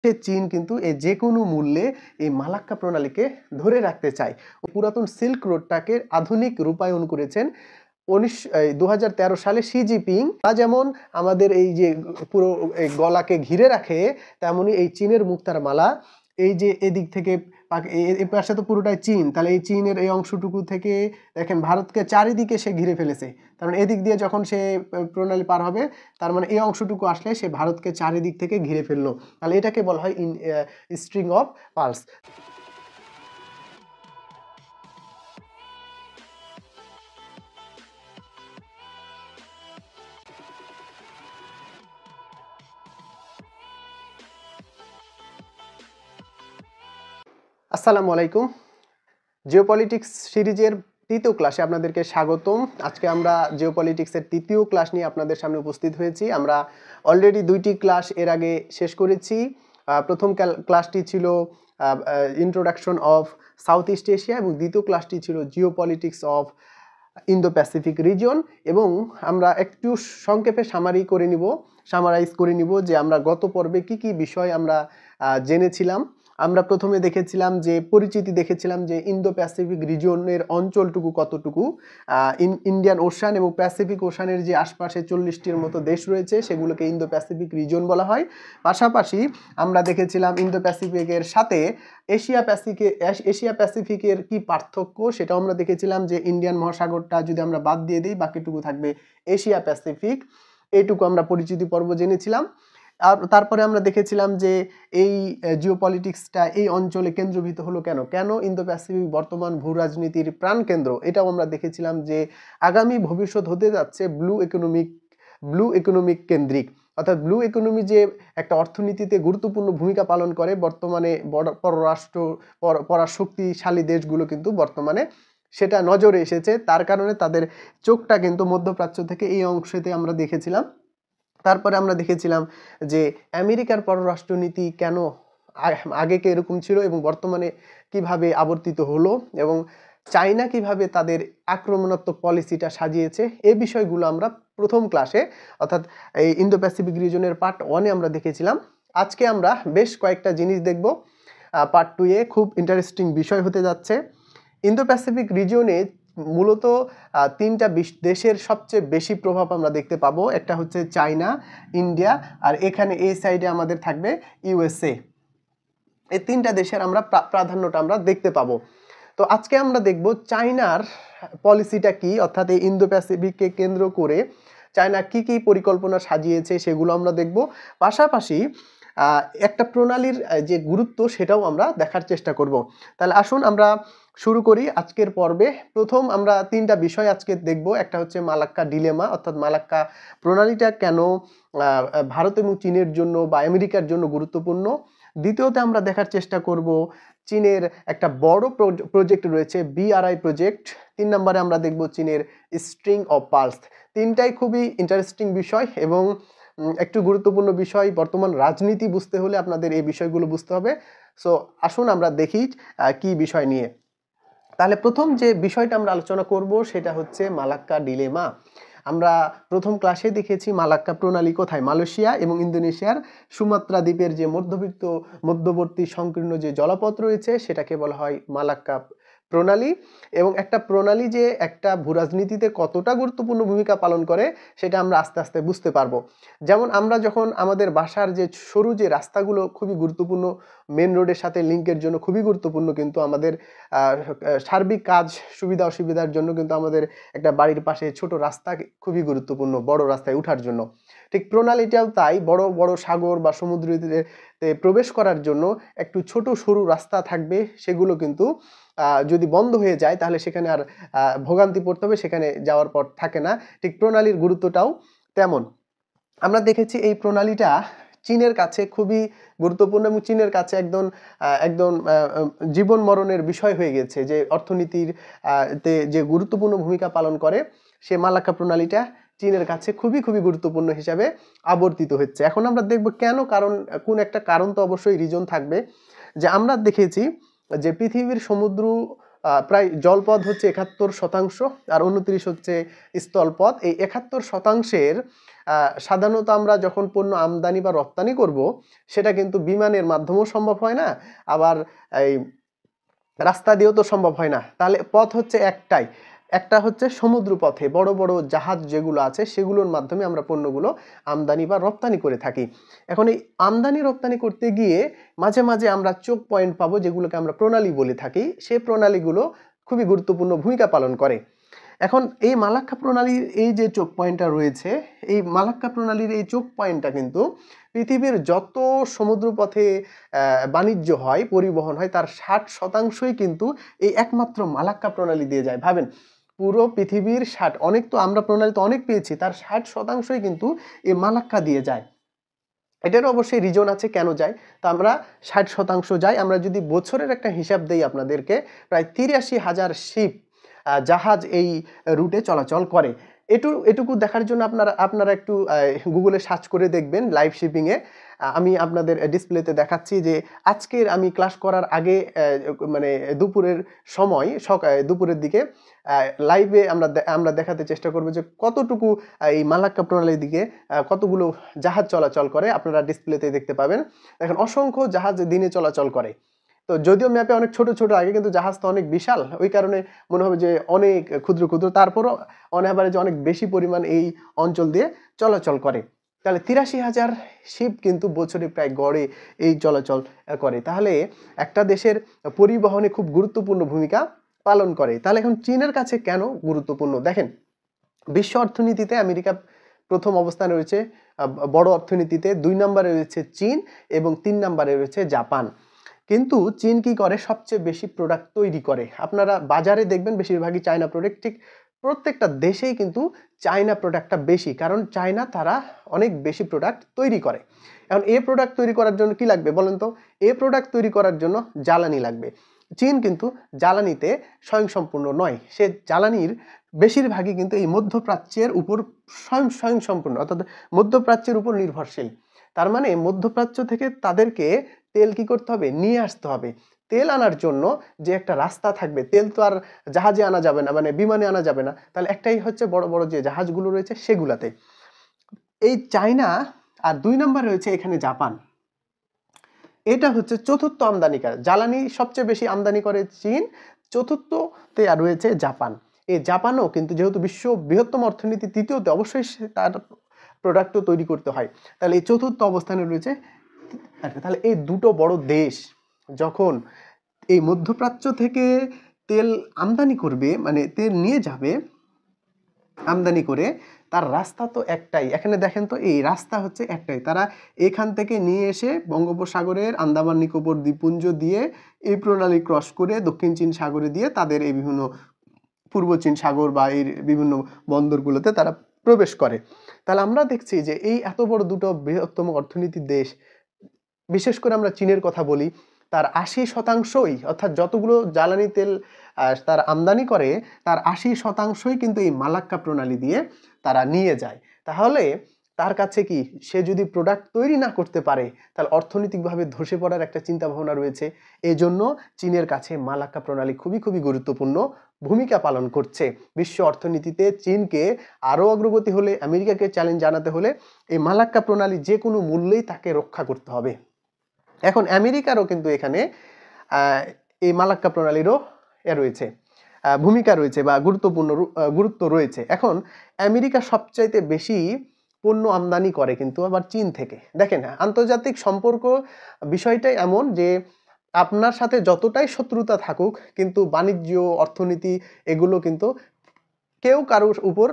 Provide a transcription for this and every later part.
সে চীন কিন্তু এই যে কোনো মূল্যে এই মালাক্কা প্রণালীকে ধরে রাখতে চায়। পুরাতন সিল্ক রোডটাকে আধুনিক রূপায়ণ করেছেন 2013 সালে শি জিনপিং। যেমন আমাদের এই যে পুরো গলাকে ঘিরে রাখে, তেমনি এই চীনের মুক্তার মালা এই যে এদিক থেকে এই পাশে তো পুরোটাই চীন, তাহলে এই চীনের এই অংশটুকু থেকে দেখেন ভারতকে চারিদিকে সে ঘিরে ফেলেছে। তার মানে এদিক দিয়ে যখন সে প্রণালী পার হবে, তার মানে এই অংশটুকু আসলে সে ভারতকে চারিদিক থেকে ঘিরে ফেললো। তাহলে এটাকে বলা হয় স্ট্রিং অফ পার্লস। আসসালামু আলাইকুম। জিওপলিটিক্স সিরিজের তৃতীয় ক্লাসে আপনাদেরকে স্বাগতম। আজকে আমরা জিওপলিটিক্সের তৃতীয় ক্লাস নিয়ে আপনাদের সামনে উপস্থিত হয়েছি। আমরা অলরেডি 2টি ক্লাস এর আগে শেষ করেছি। প্রথম ক্লাসটি ছিল introduction of south east Asia এবং দ্বিতীয় ক্লাসটি ছিল geopolitics of Indo Pacific reason. এবং আমরা একটু সংক্ষেপে সামারাইজ করে নিব যে আমরা গত পর্বে কি কি বিষয় আমরা জেনেছিলাম। আমরা প্রথমে দেখেছিলাম যে পরিচিতি দেখেছিলাম যে ইন্দো প্যাসিফিক রিজনের অঞ্চলটুকু কতটুকু, ইন্ডিয়ান ওশান এবং প্যাসিফিক ওশানের যে আশপাশে 40টির মতো দেশ রয়েছে সেগুলোকে ইন্দো প্যাসিফিক রিজন বলা হয়। পাশাপাশি আমরা দেখেছিলাম ইন্দো প্যাসিফিকের সাথে এশিয়া প্যাসিফিকের কি পার্থক্য, সেটাও আমরা দেখেছিলাম যে ইন্ডিয়ান মহাসাগরটা যদি আমরা বাদ দিয়ে দিই বাকিটুকু থাকবে এশিয়া প্যাসিফিক। এইটুকু আমরা পরিচিতি পর্ব জেনেছিলাম। আর তারপরে আমরা দেখেছিলাম যে এই জিওপলিটিক্সটা এই অঞ্চলে কেন্দ্রীভূত হলো কেন ইন্দো প্যাসিফিক বর্তমান ভূ রাজনীতির প্রাণকেন্দ্র, এটাও আমরা দেখেছিলাম যে আগামী ভবিষ্যৎ হতে যাচ্ছে ব্লু ইকোনমিক কেন্দ্রিক। অর্থাৎ ব্লু ইকোনমি যে একটা অর্থনীতিতে গুরুত্বপূর্ণ ভূমিকা পালন করে, বর্তমানে পরাশক্তিশালী দেশগুলো কিন্তু বর্তমানে সেটা নজরে এসেছে। তার কারণে তাদের চোখটা কিন্তু মধ্যপ্রাচ্য থেকে এই অংশেতে আমরা দেখেছিলাম। তারপরে আমরা দেখেছিলাম যে আমেরিকার পররাষ্ট্রনীতি কেন আগে এরকম ছিল এবং বর্তমানে কিভাবে আবর্তিত হলো, এবং চায়না কিভাবে তাদের আক্রমণাত্মক পলিসিটা সাজিয়েছে। এই বিষয়গুলো আমরা প্রথম ক্লাসে অর্থাৎ এই ইন্দো প্যাসিফিক রিজনের পার্ট 1-এ আমরা দেখেছিলাম। আজকে আমরা বেশ কয়েকটা জিনিস দেখব। পার্ট 2-এ খুব ইন্টারেস্টিং বিষয় হতে যাচ্ছে। ইন্দো প্যাসিফিক রিজনে মূলত 3টা দেশের সবচেয়ে বেশি প্রভাব আমরা দেখতে পাবো। একটা হচ্ছে চায়না, ইন্ডিয়া, আর এখানে এই সাইডে আমাদের থাকবে ইউএসএ। এই 3টা দেশের আমরা প্রাধান্যটা আমরা দেখতে পাবো। তো আজকে আমরা দেখব চায়নার পলিসিটা কি, অর্থাৎ এই ইন্দো প্যাসিফিককে কেন্দ্র করে চায়না কি কি পরিকল্পনা সাজিয়েছে সেগুলো আমরা দেখব। পাশাপাশি একটা প্রণালীর যে গুরুত্ব সেটাও আমরা দেখার চেষ্টা করব। তাহলে আসুন আমরা শুরু করি আজকের পর্বে। প্রথম আমরা 3টা বিষয় আজকে দেখব। একটা হচ্ছে মালাক্কা ডিলেমা, অর্থাৎ মালাক্কা প্রণালীটা কেন ভারত এবং চীনের জন্য বা আমেরিকার জন্য গুরুত্বপূর্ণ। দ্বিতীয়তে আমরা দেখার চেষ্টা করব চীনের একটা বড় প্রজেক্ট রয়েছে BRI প্রজেক্ট। 3 নম্বরে আমরা দেখব চীনের স্ট্রিং অফ পার্লস। তিনটাই খুবই ইন্টারেস্টিং বিষয় এবং একটু গুরুত্বপূর্ণ বিষয়। বর্তমান রাজনীতি বুঝতে হলে আপনাদের এই বিষয়গুলো বুঝতে হবে। সো আসুন আমরা দেখি কি বিষয় নিয়ে। তাহলে প্রথম যে বিষয়টা আমরা আলোচনা করব সেটা হচ্ছে মালাক্কা ডিলেমা। আমরা প্রথম ক্লাসে দেখেছি মালাক্কা প্রণালী কোথায়, মালয়েশিয়া এবং ইন্দোনেশিয়ার সুমাত্রা দ্বীপের যে মধ্যবর্তী সংকীর্ণ যে জলপথ রয়েছে সেটাকে বলা হয় মালাক্কা প্রণালী। এবং একটা প্রণালী যে একটা ভূরাজনীতিতে কতটা গুরুত্বপূর্ণ ভূমিকা পালন করে সেটা আমরা আস্তে আস্তে বুঝতে পারবো। যেমন আমরা যখন আমাদের বাসার যে সরু যে রাস্তাগুলো খুবই গুরুত্বপূর্ণ, মেন রোডের সাথে লিঙ্কের জন্য খুবই গুরুত্বপূর্ণ, কিন্তু আমাদের সার্বিক কাজ সুবিধা অসুবিধার জন্য কিন্তু আমাদের একটা বাড়ির পাশে ছোট রাস্তা খুবই গুরুত্বপূর্ণ বড় রাস্তায় ওঠার জন্য। ঠিক প্রণালীটাও তাই, বড় বড় সাগর বা সমুদ্রতে প্রবেশ করার জন্য একটু ছোট সরু রাস্তা থাকবে, সেগুলো কিন্তু যদি বন্ধ হয়ে যায় তাহলে সেখানে আর ভোগান্তি পড়তে হবে, সেখানে যাওয়ার পর থাকে না। ঠিক প্রণালীর গুরুত্বটাও তেমন। আমরা দেখেছি এই প্রণালীটা চীনের কাছে খুবই গুরুত্বপূর্ণ এবং চীনের কাছে একদম জীবন মরণের বিষয় হয়ে গেছে, যে অর্থনীতির যে গুরুত্বপূর্ণ ভূমিকা পালন করে সে মালাক্কা প্রণালীটা চীনের কাছে খুবই গুরুত্বপূর্ণ হিসাবে আবর্তিত হচ্ছে। এখন আমরা দেখব কেন, কারণ কোন একটা কারণ তো অবশ্যই রিজন থাকবে। যে আমরা দেখেছি যে পৃথিবীর প্রায় জলপথ হচ্ছে 71%, আর 29 হচ্ছে স্থলপথ। এই 71%-এর সাধারণত আমরা যখন পণ্য আমদানি বা রপ্তানি করব, সেটা কিন্তু বিমানের মাধ্যমেও সম্ভব হয় না, আবার এই রাস্তা দিয়েও তো সম্ভব হয় না। তাহলে পথ হচ্ছে একটাই, একটা হচ্ছে সমুদ্র পথে বড় বড় জাহাজ যেগুলো আছে সেগুলোর মাধ্যমে আমরা পণ্যগুলো আমদানি বা রপ্তানি করে থাকি। এখন এই আমদানি রপ্তানি করতে গিয়ে মাঝে মাঝে আমরা চোক পয়েন্ট পাবো, যেগুলোকে আমরা প্রণালী বলে থাকি। সেই প্রণালীগুলো খুবই গুরুত্বপূর্ণ ভূমিকা পালন করে। এখন এই মালাক্কা প্রণালীর এই যে চোক পয়েন্টটা রয়েছে, এই মালাক্কা প্রণালীর এই চোক পয়েন্টটা কিন্তু পৃথিবীর যত সমুদ্রপথে বাণিজ্য হয়, পরিবহন হয়, তার 60%ই কিন্তু এই একমাত্র মালাক্কা প্রণালী দিয়ে যায়। ভাবেন, পুরো পৃথিবীর 60, অনেক তো আমরা প্রণালী তো অনেক পেয়েছি, তার 60%ই কিন্তু এই মালাক্কা দিয়ে যায়। এটার অবশ্যই রিজন আছে কেন যায়। তো আমরা 60% যাই। আমরা যদি বছরের একটা হিসাব দেই আপনাদেরকে, প্রায় 83,000 শিপ জাহাজ এই রুটে চলাচল করে। এটুকু দেখার জন্য আপনারা একটু গুগলে সার্চ করে দেখবেন লাইভ শিপিংয়ে। আমি আপনাদের ডিসপ্লেতে দেখাচ্ছি যে আজকের আমি ক্লাস করার আগে মানে দুপুরের সময়, দুপুরের দিকে লাইভে আমরা দেখাতে চেষ্টা করব যে কতটুকু এই মালাক্কা প্রণালীর দিকে কতগুলো জাহাজ চলাচল করে। আপনারা ডিসপ্লেতে দেখতে পাবেন। দেখেন, অসংখ্য জাহাজ দিনে চলাচল করে। তো যদিও ম্যাপে অনেক ছোট ছোট আগে, কিন্তু জাহাজ তো অনেক বিশাল, ওই কারণে মনে হবে যে অনেক ক্ষুদ্র ক্ষুদ্র, তারপরও অন অ্যাভারেজ অনেক বেশি পরিমাণ এই অঞ্চল দিয়ে চলাচল করে। তাহলে 83,000 শিপ কিন্তু বছরে প্রায় গড়ে এই চলাচল করে। তাহলে একটা দেশের পরিবহনে খুব গুরুত্বপূর্ণ ভূমিকা পালন করে। তাহলে এখন চীনের কাছে কেন গুরুত্বপূর্ণ? দেখেন, বিশ্ব অর্থনীতিতে আমেরিকা প্রথম অবস্থানে রয়েছে, বড় অর্থনীতিতে 2 নম্বরে রয়েছে চীন, এবং 3 নম্বরে রয়েছে জাপান। কিন্তু চীন কি করে? সবচেয়ে বেশি প্রোডাক্ট তৈরি করে। আপনারা বাজারে দেখবেন বেশিরভাগই চায়না প্রোডাক্ট। ঠিক প্রত্যেকটা দেশেই কিন্তু চায়না প্রোডাক্টটা বেশি, কারণ চায়না তারা অনেক বেশি প্রোডাক্ট তৈরি করে। এখন এই প্রোডাক্ট তৈরি করার জন্য কি লাগবে বলেন তো? এই প্রোডাক্ট তৈরি করার জন্য জ্বালানি লাগবে। চীন কিন্তু জ্বালানিতে স্বয়ংসম্পূর্ণ নয়। সে জ্বালানির বেশিরভাগই কিন্তু এই মধ্যপ্রাচ্যের উপর স্বয়ংসম্পূর্ণ, অর্থাৎ মধ্যপ্রাচ্যের উপর নির্ভরশীল। তার মানে মধ্যপ্রাচ্য থেকে তাদেরকে তেল কি করতে হবে? নিয়ে আসতে হবে। তেল আনার জন্য যে একটা রাস্তা থাকবে, তেল তো আর জাহাজে আনা যাবে না, মানে বিমানে আনা যাবে না। তাহলে একটাই হচ্ছে বড় বড় যে জাহাজগুলো রয়েছে সেগুলাতে। এই চায়না, আর 2 নম্বর রয়েছে এখানে জাপান। এটা হচ্ছে চতুর্থ আমদানিকারক। জ্বালানি সবচেয়ে বেশি আমদানি করে চীন, চতুর্থতে আর রয়েছে জাপান। এই জাপানও কিন্তু যেহেতু বিশ্ব বৃহত্তম অর্থনীতি, তৃতীয়তে, অবশ্যই তার প্রোডাক্টও তৈরি করতে হয়। তাহলে এই চতুর্থ অবস্থানে রয়েছে। তাহলে এই দুটো বড় দেশ যখন এই মধ্যপ্রাচ্য থেকে তেল আমদানি করবে, মানে তেল নিয়ে যাবে আমদানি করে, তার রাস্তা তো একটাই। এখানে দেখেন তো, এই রাস্তা হচ্ছে একটাই। তারা এখান থেকে নিয়ে এসে বঙ্গোপসাগরের আন্দামান নিকোবর দ্বীপপুঞ্জ দিয়ে এই প্রণালী ক্রস করে দক্ষিণ চীন সাগরে দিয়ে তাদের এই বিভিন্ন পূর্ব চীন সাগর বা এই বিভিন্ন বন্দরগুলোতে তারা প্রবেশ করে। তাহলে আমরা দেখছি যে এই এত বড় দুটো বৃহত্তম অর্থনীতির দেশ, বিশেষ করে আমরা চীনের কথা বলি, তার 80%ই, অর্থাৎ যতগুলো জ্বালানি তেল তার আমদানি করে, তার 80%ই কিন্তু এই মালাক্কা প্রণালী দিয়ে তারা নিয়ে যায়। তাহলে তার কাছে কি, সে যদি প্রোডাক্ট তৈরি না করতে পারে, তাহলে অর্থনৈতিকভাবে ধসে পড়ার একটা চিন্তা ভাবনা রয়েছে। এই জন্য চীনের কাছে মালাক্কা প্রণালী খুবই খুবই গুরুত্বপূর্ণ ভূমিকা পালন করছে। বিশ্ব অর্থনীতিতে চীনকে আরও অগ্রগতি হলে, আমেরিকাকে চ্যালেঞ্জ জানাতে হলে এই মালাক্কা প্রণালী যে কোনো মূল্যেই তাকে রক্ষা করতে হবে। এখন আমেরিকারও কিন্তু এখানে এই মালাক্কা প্রণালীরও রয়েছে, ভূমিকা রয়েছে বা গুরুত্ব রয়েছে। এখন আমেরিকা সবচাইতে বেশি পণ্য আমদানি করে কিন্তু আবার চীন থেকে। দেখেন, আন্তর্জাতিক সম্পর্ক বিষয়টাই এমন যে আপনার সাথে যতটাই শত্রুতা থাকুক, কিন্তু বাণিজ্য, অর্থনীতি, এগুলো কিন্তু কেউ কারোর উপর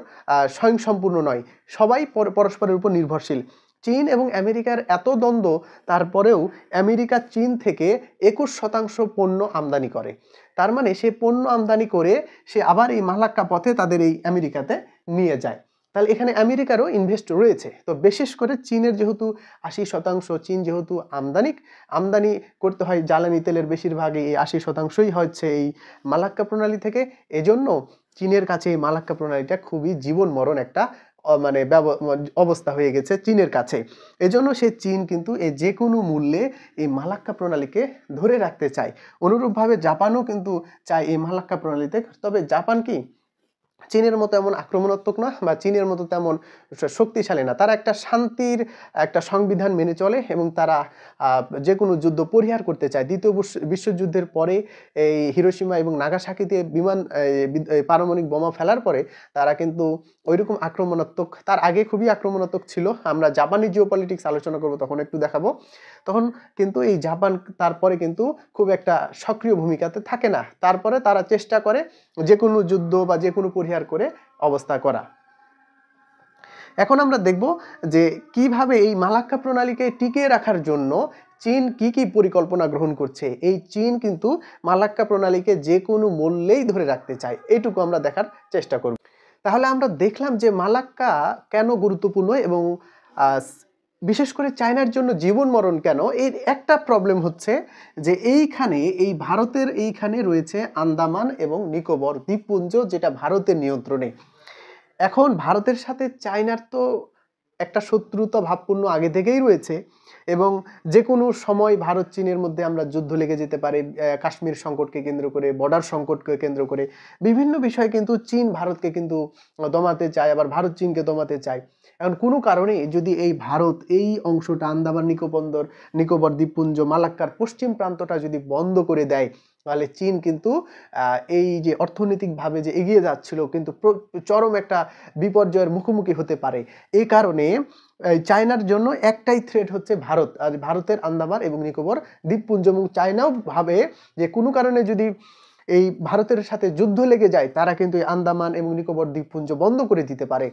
স্বয়ংসম্পূর্ণ নয়, সবাই পরস্পরের উপর নির্ভরশীল। চীন এবং আমেরিকার এত দ্বন্দ্ব, তারপরেও আমেরিকা চীন থেকে 21% পণ্য আমদানি করে। তার মানে সে পণ্য আমদানি করে সে আবার এই মালাক্কা পথে তাদের এই আমেরিকাতে নিয়ে যায়। তাহলে এখানে আমেরিকারও ইনভেস্ট রয়েছে। তো বিশেষ করে চীনের যেহেতু 80%, চীন যেহেতু আমদানি করতে হয় জ্বালানি তেলের বেশিরভাগই, এই 80%ই হচ্ছে এই মালাক্কা প্রণালী থেকে। এজন্য চীনের কাছে এই মালাক্কা প্রণালীটা খুবই জীবন মরণ একটা মানে অবস্থা হয়ে গেছে চীনের কাছে। এজন্য সে চীন কিন্তু এই যে কোনো মূল্যে এই মালাক্কা প্রণালীকে ধরে রাখতে চায়। অনুরূপভাবে জাপানও কিন্তু চায় এই মালাক্কা প্রণালীতে। তবে জাপান কি চীনের মতো এমন আক্রমণাত্মক না, বা চীনের মতো তেমন শক্তিশালী না। তারা একটা শান্তির একটা সংবিধান মেনে চলে এবং তারা যে কোনো যুদ্ধ পরিহার করতে চায়। দ্বিতীয় বিশ্বযুদ্ধের পরে এই হিরোশিমা এবং নাগাসাকিতে পারমাণবিক বোমা ফেলার পরে তারা কিন্তু ওইরকম আক্রমণাত্মক, তার আগে খুবই আক্রমণাত্মক ছিল। আমরা জাপানি জিওপলিটিক্স আলোচনা করব, তখন একটু দেখাবো। তখন কিন্তু এই জাপান তারপরে কিন্তু খুব একটা সক্রিয় ভূমিকাতে থাকে না। তারপরে তারা চেষ্টা করে যে কোনো যুদ্ধ বা যে কোনো পরিহার করে অবস্থা করা। এখন আমরা দেখব যে কিভাবে এই মালাক্কা প্রণালীকে টিকিয়ে রাখার জন্য চীন কি কি পরিকল্পনা গ্রহণ করছে। এই চীন কিন্তু মালাক্কা প্রণালীকে যে কোনো মূল্যেই ধরে রাখতে চায়, এইটুকু আমরা দেখার চেষ্টা করব। তাহলে আমরা দেখলাম যে মালাক্কা কেন গুরুত্বপূর্ণ এবং বিশেষ করে চায়নার জন্য জীবন মরণ কেন। এর একটা প্রবলেম হচ্ছে যে এইখানে, এই ভারতের এইখানে রয়েছে আন্দামান এবং নিকোবর দ্বীপপুঞ্জ, যেটা ভারতের নিয়ন্ত্রণে। এখন ভারতের সাথে চায়নার তো একটা শত্রুতা ভাবপূর্ণ আগে থেকেই রয়েছে এবং যে কোনো সময় ভারত চীনের মধ্যে আমরা যুদ্ধ লেগে যেতে পারে। কাশ্মীর সংকটকে কেন্দ্র করে, বর্ডার সংকটকে কেন্দ্র করে বিভিন্ন বিষয় কিন্তু চীন ভারতকে কিন্তু দমাতে চায়, আবার ভারত চীনকে দমাতে চায়। এখন কোনো কারণে যদি এই ভারত এই অংশটা আন্দামান নিকোবর দ্বীপপুঞ্জ মালাক্কার পশ্চিম প্রান্তটা যদি বন্ধ করে দেয়, তাহলে চীন কিন্তু এই যে অর্থনৈতিকভাবে যে এগিয়ে যাচ্ছিল কিন্তু চরম একটা বিপর্যয়ের মুখোমুখি হতে পারে। এই কারণে চায়নার জন্য একটাই থ্রেট হচ্ছে ভারত, আর ভারতের আন্দামান এবং নিকোবর দ্বীপপুঞ্জ। এবং চায়নাও ভাবে যে কোনো কারণে যদি এই ভারতের সাথে যুদ্ধ লেগে যায়, তারা কিন্তু এই আন্দামান এবং নিকোবর দ্বীপপুঞ্জ বন্ধ করে দিতে পারে।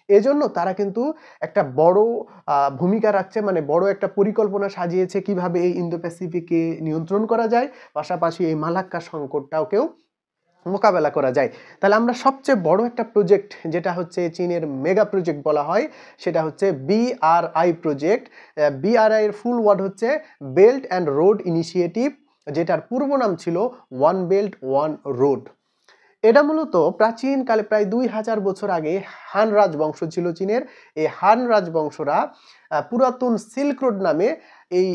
এজন্য তারা কিন্তু একটা বড় ভূমিকা রাখছে, মানে বড় একটা পরিকল্পনা সাজিয়েছে কিভাবে এই ইন্দো প্যাসিফিকে নিয়ন্ত্রণ করা যায়, পাশাপাশি এই মালাক্কা সংকটটাকেও মোকাবেলা করা যায়। তাহলে আমরা সবচেয়ে বড় একটা প্রজেক্ট, যেটা হচ্ছে চীনের মেগা প্রজেক্ট বলা হয়, সেটা হচ্ছে BRI প্রজেক্ট। BRI এর ফুল ওয়ার্ড হচ্ছে বেল্ট অ্যান্ড রোড ইনিশিয়েটিভ, যেটার পূর্ব নাম ছিল ওয়ান বেল্ট ওয়ান রোড। এটা মূলত প্রাচীনকালে প্রায় 2000 বছর আগে হান রাজবংশ ছিল চীনের। এই হান রাজবংশরা পুরাতন সিল্ক রোড নামে এই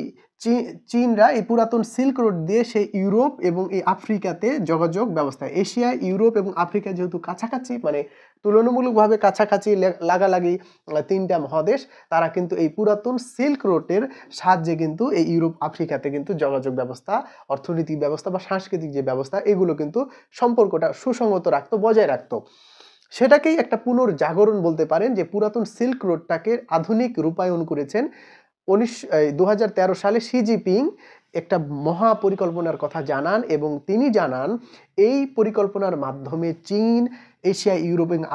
চীনরা এই পুরাতন সিল্ক রোড দিয়ে সেই ইউরোপ এবং এই আফ্রিকাতে যোগাযোগ ব্যবস্থা, এশিয়া, ইউরোপ এবং আফ্রিকা যেহেতু কাছাকাছি, মানে তুলনামূলকভাবে কাছাকাছি লাগালাগি তিনটা মহাদেশ, তারা কিন্তু এই পুরাতন সিল্ক রোডের সাহায্যে কিন্তু এই ইউরোপ আফ্রিকাতে কিন্তু যোগাযোগ ব্যবস্থা, অর্থনৈতিক ব্যবস্থা বা সাংস্কৃতিক যে ব্যবস্থা, এগুলো কিন্তু সম্পর্কটা সুসংগত রাখতো, বজায় রাখতো। সেটাকেই একটা পুনর্জাগরণ বলতে পারেন, যে পুরাতন সিল্ক রোডটাকে আধুনিক রূপায়ণ করেছেন 2013 সালে শি জিনপিং একটা মহা পরিকল্পনার কথা জানান, এবং তিনি জানান এই পরিকল্পনার মাধ্যমে চীন এশিয়া, ইউরোপ এবং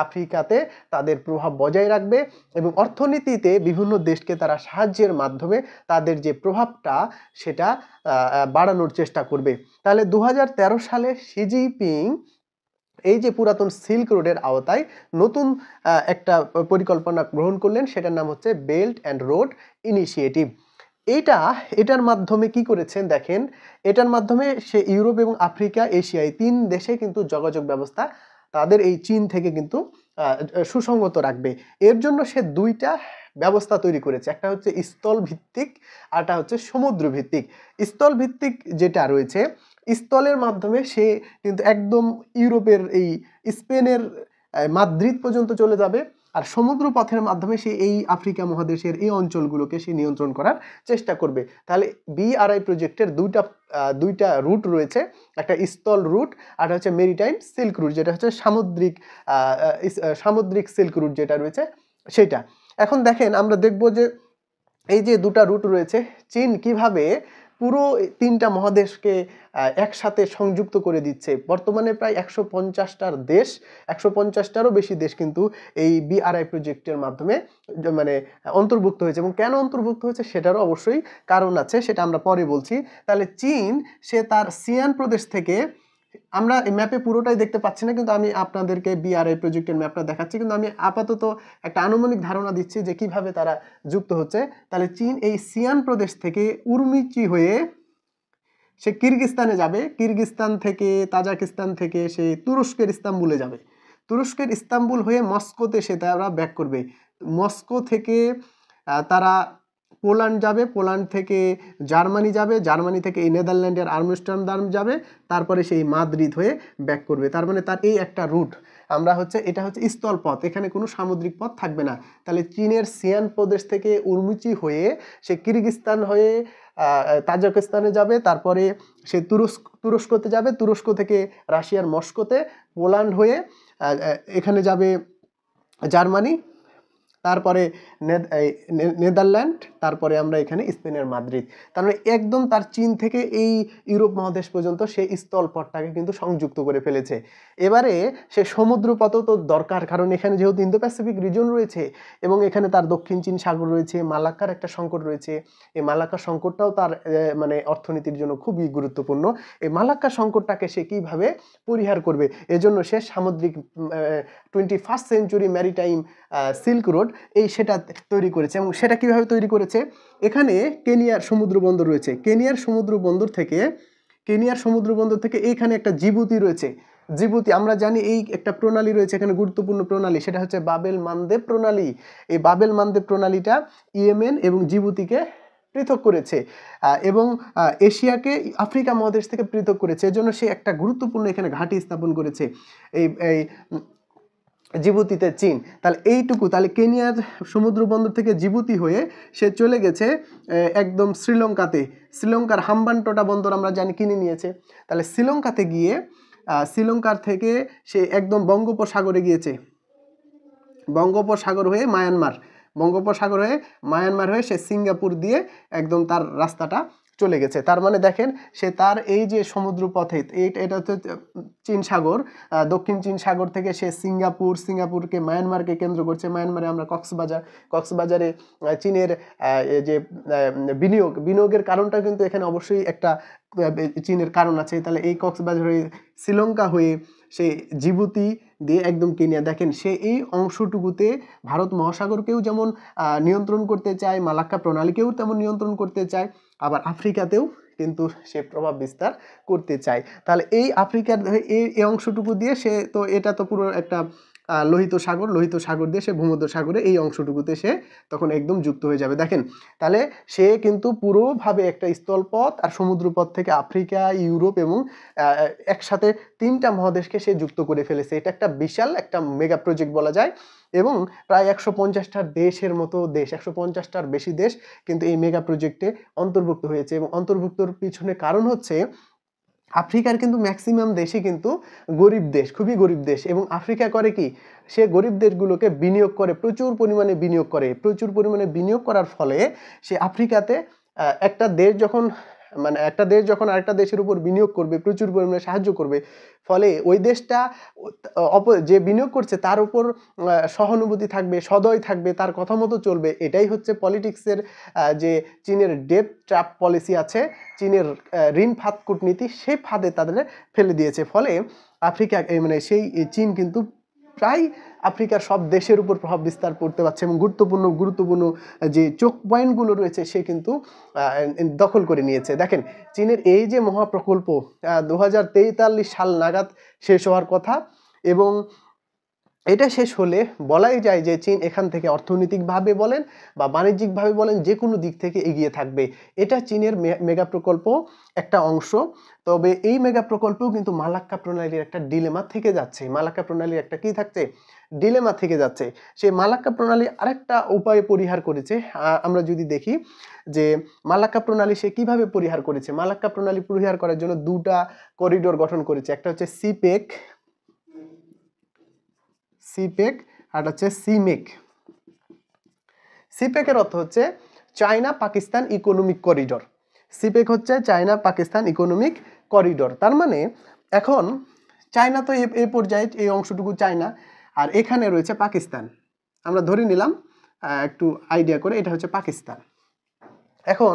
আফ্রিকাতে তাদের প্রভাব বজায় রাখবে এবং অর্থনীতিতে বিভিন্ন দেশকে তারা সাহায্যের মাধ্যমে তাদের যে প্রভাবটা সেটা বাড়ানোর চেষ্টা করবে। তাহলে 2013 সালে শি জিনপিং এই যে পুরাতন সিল্ক রোডের আওতায় নতুন একটা পরিকল্পনা গ্রহণ করলেন, সেটার নাম হচ্ছে বেল্ট অ্যান্ড রোড ইনিশিয়েটিভ। এটার মাধ্যমে কি করেছেন দেখেন, এটার মাধ্যমে সে ইউরোপ এবং আফ্রিকা, এশিয়ায় তিন দেশে কিন্তু যোগাযোগ ব্যবস্থা তাদের এই চীন থেকে কিন্তু সুসংগত রাখবে। এর জন্য সে দুইটা ব্যবস্থা তৈরি করেছে, একটা হচ্ছে স্থল ভিত্তিক, আরটা হচ্ছে সমুদ্র ভিত্তিক। স্থল ভিত্তিক যেটা রয়েছে, স্থলের মাধ্যমে সে কিন্তু একদম ইউরোপের এই স্পেনের মাদ্রিদ পর্যন্ত চলে যাবে, আর সমুদ্র পথের মাধ্যমে সে এই আফ্রিকা মহাদেশের এই অঞ্চলগুলোকে সে নিয়ন্ত্রণ করার চেষ্টা করবে। তাহলে BRI প্রজেক্টের দুইটা রুট রয়েছে, একটা স্থল রুট আর হচ্ছে মেরিটাইম সিল্ক রুট, যেটা হচ্ছে সামুদ্রিক সিল্ক রুট যেটা রয়েছে সেটা। এখন দেখেন, আমরা দেখব যে এই যে দুটা রুট রয়েছে, চীন কিভাবে পুরো তিনটা মহাদেশকে একসাথে সংযুক্ত করে দিচ্ছে। বর্তমানে প্রায় 150টার দেশ, 150টারও বেশি দেশ কিন্তু এই BRI প্রজেক্টের মাধ্যমে মানে অন্তর্ভুক্ত হয়েছে। এবং কেন অন্তর্ভুক্ত হয়েছে সেটারও অবশ্যই কারণ আছে, সেটা আমরা পরে বলছি। তাহলে চীন সে তার সিয়ান প্রদেশ থেকে, আমরা এই ম্যাপে পুরোটাই দেখতে পাচ্ছি না, কিন্তু আমি আপনাদেরকে BRI প্রজেক্টের ম্যাপটা দেখাচ্ছি, কিন্তু আমি আপাতত একটা আনুমানিক ধারণা দিচ্ছি যে কিভাবে তারা যুক্ত হচ্ছে। তাহলে চীন এই সিয়ান প্রদেশ থেকে উর্মিচি হয়ে সে কিরগিস্তানে যাবে, কিরগিস্তান থেকে, তাজিকিস্তান থেকে সে তুরস্কের ইস্তাম্বুলে যাবে, তুরস্কের ইস্তাম্বুল হয়ে মস্কোতে সে তারা ব্যাক করবে। মস্কো থেকে তারা পোল্যান্ড যাবে, পোল্যান্ড থেকে জার্মানি যাবে, জার্মানি থেকে এই নেদারল্যান্ডের আমস্টারডাম যাবে, তারপরে সেই মাদ্রিদ হয়ে ব্যাক করবে। তার মানে তার এই একটা রুট আমরা হচ্ছে, এটা হচ্ছে স্থলপথ, এখানে কোনো সামুদ্রিক পথ থাকবে না। তাহলে চীনের সিয়ান প্রদেশ থেকে উরমুচি হয়ে সে কিরগিজস্তান হয়ে তাজিকিস্তানে যাবে, তারপরে সে তুরস্কতে যাবে, তুরস্ক থেকে রাশিয়ার মস্কোতে, পোল্যান্ড হয়ে এখানে যাবে জার্মানি, তারপরে নেদারল্যান্ড, তারপরে আমরা এখানে স্পেনের মাদ্রিদ। তার মানে একদম তার চীন থেকে এই ইউরোপ মহাদেশ পর্যন্ত সে স্থলপথটাকে কিন্তু সংযুক্ত করে ফেলেছে। এবারে সে সমুদ্রপথও তো দরকার, কারণ এখানে যেহেতু ইন্দো প্যাসিফিক রিজন রয়েছে এবং এখানে তার দক্ষিণ চীন সাগর রয়েছে, মালাক্কার একটা সংকট রয়েছে। এই মালাক্কার সংকটটাও তার মানে অর্থনীতির জন্য খুবই গুরুত্বপূর্ণ। এই মালাক্কার সংকটটাকে সে কিভাবে পরিহার করবে, এজন্য সে সামুদ্রিক 21st century maritime silk road সেটা তৈরি করেছে। এবং সেটা কিভাবে তৈরি করেছে, এখানে কেনিয়ার সমুদ্র বন্দর রয়েছে, কেনিয়ার সমুদ্র বন্দর থেকে এইখানে একটা জিবুতি রয়েছে। জিবুতি আমরা জানি এই একটা প্রণালী রয়েছে এখানে, গুরুত্বপূর্ণ প্রণালী, সেটা হচ্ছে বাবেল মানদেব প্রণালী। এই বাবেল মানদেব প্রণালীটা ইয়েমেন এবং জিবুতিকে পৃথক করেছে এবং এশিয়াকে আফ্রিকা মহাদেশ থেকে পৃথক করেছে। এজন্য সে একটা গুরুত্বপূর্ণ এখানে ঘাঁটি স্থাপন করেছে এই জিবুতিতে চীন। তাহলে এইটুকু, তাহলে কেনিয়ার সমুদ্র বন্দর থেকে জিবুতি হয়ে সে চলে গেছে একদম শ্রীলঙ্কাতে। শ্রীলঙ্কার হাম্বানটোটা বন্দর আমরা জানি কিনে নিয়েছে। তাহলে শ্রীলঙ্কাতে গিয়ে শ্রীলঙ্কার থেকে সে একদম বঙ্গোপসাগরে গিয়েছে, বঙ্গোপসাগর হয়ে মায়ানমার হয়ে সে সিঙ্গাপুর দিয়ে একদম তার রাস্তাটা চলে গেছে। তার মানে দেখেন সে তার এই যে সমুদ্র পথে, এটা হচ্ছে চীন সাগর, দক্ষিণ চীন সাগর থেকে সে সিঙ্গাপুরকে মায়ানমারকে কেন্দ্র করছে। মায়ানমারে আমরা কক্সবাজারে চীনের যে বিনিয়োগের কারণটা কিন্তু এখানে অবশ্যই একটা চীনের কারণ আছে। তাহলে এই কক্সবাজার হয়ে শ্রীলঙ্কা হয়ে সে জিবুতি দিয়ে একদম কেনিয়া। দেখেন সে এই অংশটুকুতে ভারত মহাসাগরকেও যেমন নিয়ন্ত্রণ করতে চায়, মালাক্কা প্রণালীকেও তেমন নিয়ন্ত্রণ করতে চায়, আবার আফ্রিকাতেও কিন্তু সে প্রভাব বিস্তার করতে চায়। তাহলে এই আফ্রিকার এই অংশটুকু দিয়ে সে তো, এটা তো পুরো একটা লোহিত সাগর দিয়ে সে ভূমধ্য সাগরে এই অংশটুকুতে সে তখন একদম যুক্ত হয়ে যাবে। দেখেন তাহলে সে কিন্তু পুরোভাবে একটা স্থলপথ আর সমুদ্রপথ থেকে আফ্রিকা, ইউরোপ এবং একসাথে 3টা মহাদেশকে সে যুক্ত করে ফেলেছে। এটা একটা বিশাল একটা মেগা প্রজেক্ট বলা যায় এবং প্রায় 150টার দেশের মতো দেশ, 150টার বেশি দেশ কিন্তু এই মেগা প্রজেক্টে অন্তর্ভুক্ত হয়েছে। এবং অন্তর্ভুক্তর পিছনে কারণ হচ্ছে আফ্রিকার কিন্তু ম্যাক্সিমাম দেশই কিন্তু গরিব দেশ, খুবই গরিব দেশ। এবং আফ্রিকা করে কি, সে গরিব দেশগুলোকে বিনিয়োগ করে, প্রচুর পরিমাণে বিনিয়োগ করার ফলে সে আফ্রিকাতে একটা দেশ যখন আরেকটা দেশের উপর বিনিয়োগ করবে, প্রচুর পরিমাণে সাহায্য করবে, ফলে ওই দেশটা যে বিনিয়োগ করছে তার উপর সহানুভূতি থাকবে, সদয় থাকবে, তার কথা মতো চলবে। এটাই হচ্ছে পলিটিক্সের যে চীনের ডেট ট্র্যাপ পলিসি আছে, চীনের ঋণ ফাঁদ কূটনীতি, সেই ফাঁদে তাদের ফেলে দিয়েছে। ফলে আফ্রিকা সেই চীন কিন্তু প্রায় আফ্রিকার সব দেশের উপর প্রভাব বিস্তার করতে পারছে এবং গুরুত্বপূর্ণ যে চোখ পয়েন্টগুলো রয়েছে সে কিন্তু দখল করে নিয়েছে। দেখেন চীনের এই যে মহাপ্রকল্প 2043 সাল নাগাদ শেষ হওয়ার কথা, এবং এটা শেষ হলে বলাই যায় যে চীন এখান থেকে অর্থনৈতিকভাবে বলেন বা বাণিজ্যিকভাবে বলেন যে কোনো দিক থেকে এগিয়ে থাকবে। এটা চীনের মেগা প্রকল্প একটা অংশ। তবে এই মেগা প্রকল্পেও কিন্তু মালাক্কা প্রণালীর একটা ডিলেমা থেকে যাচ্ছে। মালাক্কা প্রণালীর একটা কি থাকছে, ডিলেমা থেকে যাচ্ছে। সেই মালাক্কা প্রণালী আরেকটা উপায়ে পরিহার করেছে। আমরা যদি দেখি যে মালাক্কা প্রণালী সে কিভাবে পরিহার করেছে, মালাক্কা প্রণালী পরিহার করার জন্য 2টা করিডোর গঠন করেছে। একটা হচ্ছে সিপেক আর হচ্ছে সিমেক। সিপেকের অর্থ হচ্ছে চায়না পাকিস্তান ইকোনমিক করিডোর। সিপেক হচ্ছে চায়না পাকিস্তান ইকোনমিক করিডোর। তার মানে এখন চায়না তো এই পর্যায়ে এই অংশটুকু চায়না, আর এখানে রয়েছে পাকিস্তান। আমরা ধরে নিলাম একটু আইডিয়া করে এটা হচ্ছে পাকিস্তান। এখন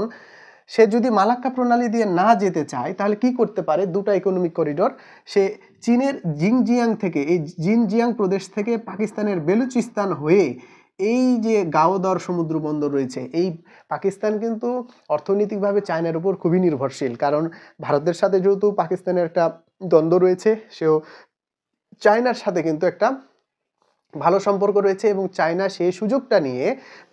সে যদি মালাক্কা প্রণালী দিয়ে না যেতে চায় তাহলে কি করতে পারে, 2টা ইকোনমিক করিডোর সে চীনের জিনজিয়াং প্রদেশ থেকে পাকিস্তানের বেলুচিস্তান হয়ে এই যে গাওদর সমুদ্র বন্দর রয়েছে, এই পাকিস্তান কিন্তু অর্থনৈতিকভাবে চায়নার উপর খুবই নির্ভরশীল, কারণ ভারতের সাথে যেহেতু পাকিস্তানের একটা দ্বন্দ্ব রয়েছে, সেও চায়নার সাথে কিন্তু একটা ভালো সম্পর্ক রয়েছে এবং চায়না সেই সুযোগটা নিয়ে